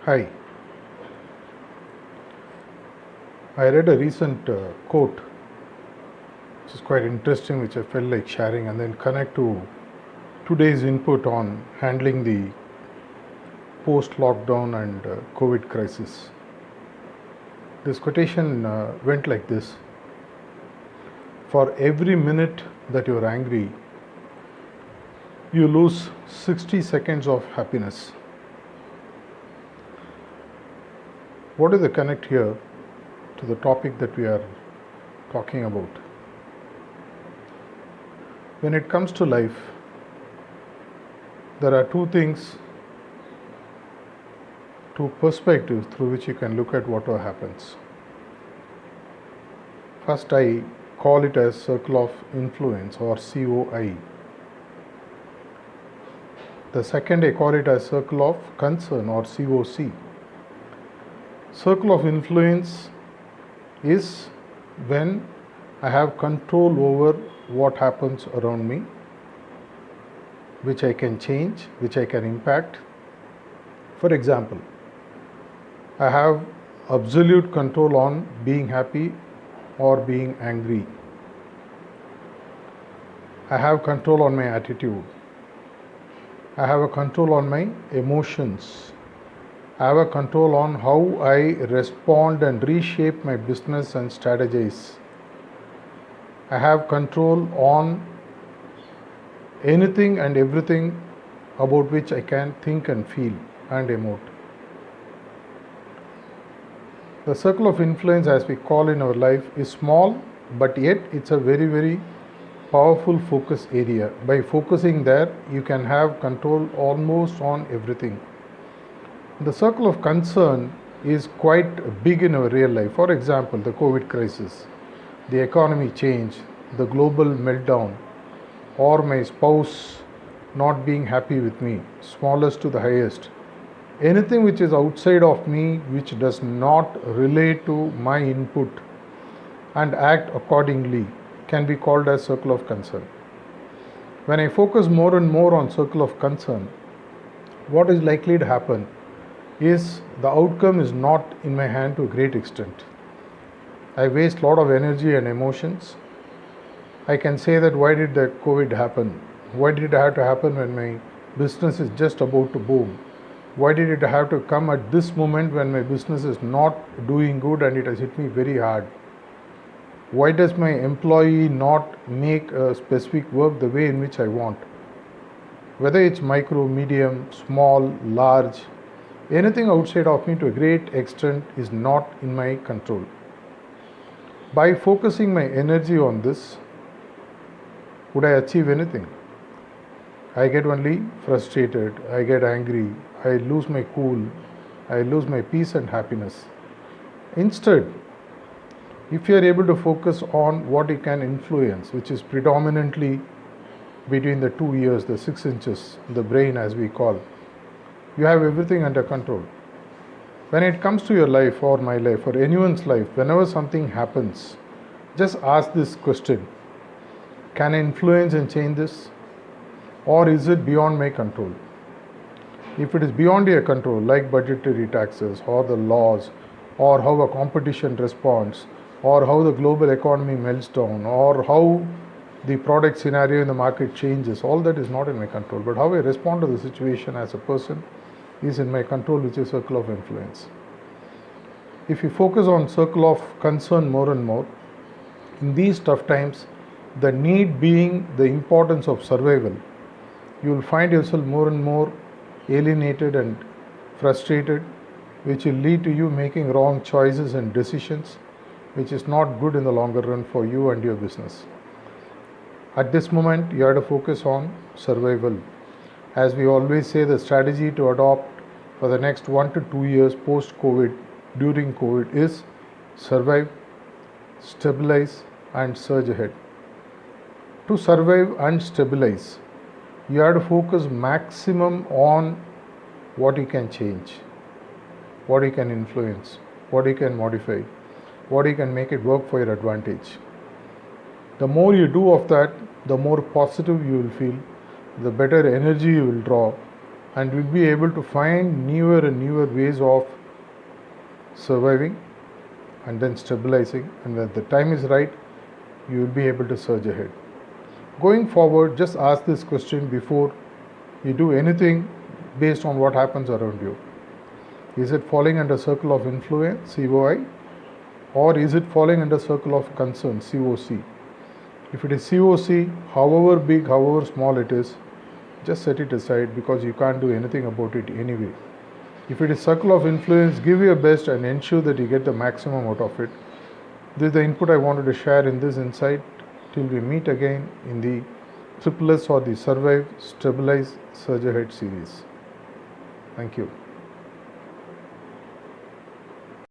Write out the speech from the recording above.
Hi, I read a recent quote which is quite interesting, which I felt like sharing and then connect to today's input on handling the post lockdown and COVID crisis. This quotation went like this: for every minute that you're angry, you lose 60 seconds of happiness. What is the connect here to the topic that we are talking about? When it comes to life, there are two things, two perspectives through which you can look at whatever happens. First, I call it as circle of influence or COI. The second, I call it as circle of concern or COC. Circle of influence is when I have control over what happens around me, which I can change, which I can impact. For example, I have absolute control on being happy or being angry. I have control on my attitude. I have a control on my emotions. I have a control on how I respond and reshape my business and strategize. I have control on anything and everything about which I can think and feel and emote. The circle of influence, as we call in our life, is small, but yet it's a very, very powerful focus area. By focusing there, you can have control almost on everything. The circle of concern is quite big in our real life. For example, the COVID crisis, the economy change, the global meltdown, or my spouse not being happy with me, smallest to the highest. Anything which is outside of me, which does not relate to my input and act accordingly, can be called as circle of concern. When I focus more and more on circle of concern, what is likely to happen is the outcome is not in my hand to a great extent. I waste a lot of energy and emotions. I can say that why did the COVID happen? Why did it have to happen when my business is just about to boom? Why did it have to come at this moment when my business is not doing good and it has hit me very hard? Why does my employee not make a specific work the way in which I want? Whether it's micro, medium, small, large, anything outside of me to a great extent is not in my control. By focusing my energy on this, would I achieve anything? I get only frustrated, I get angry, I lose my cool, I lose my peace and happiness. Instead, if you are able to focus on what you can influence, which is predominantly between the 2 ears, the 6 inches, the brain as we call, you have everything under control. When it comes to your life or my life or anyone's life, whenever something happens, just ask this question: can I influence and change this? Or is it beyond my control? If it is beyond your control, like budgetary taxes or the laws, or how a competition responds, or how the global economy melts down, or how the product scenario in the market changes, all that is not in my control. But how I respond to the situation as a person is in my control, which is circle of influence. If you focus on circle of concern more and more, in these tough times, the need being the importance of survival, you will find yourself more and more alienated and frustrated, which will lead to you making wrong choices and decisions, which is not good in the longer run for you and your business. At this moment, you have to focus on survival. As we always say, the strategy to adopt for the next 1 to 2 years post-COVID, during COVID, is survive, stabilize, and surge ahead. To survive and stabilize, you have to focus maximum on what you can change, what you can influence, what you can modify, what you can make it work for your advantage. The more you do of that, the more positive you will feel, the better energy you will draw, and we'll be able to find newer and newer ways of surviving and then stabilizing, and when the time is right, you will be able to surge ahead. Going forward, just ask this question before you do anything based on what happens around you. Is it falling under circle of influence, COI, or is it falling under circle of concern, COC? If it is COC, however big, however small it is, just set it aside because you can't do anything about it anyway. If it is circle of influence, give your best and ensure that you get the maximum out of it. This is the input I wanted to share in this insight. Till we meet again in the Triple S or the Survive, Stabilize, Surge Ahead series. Thank you.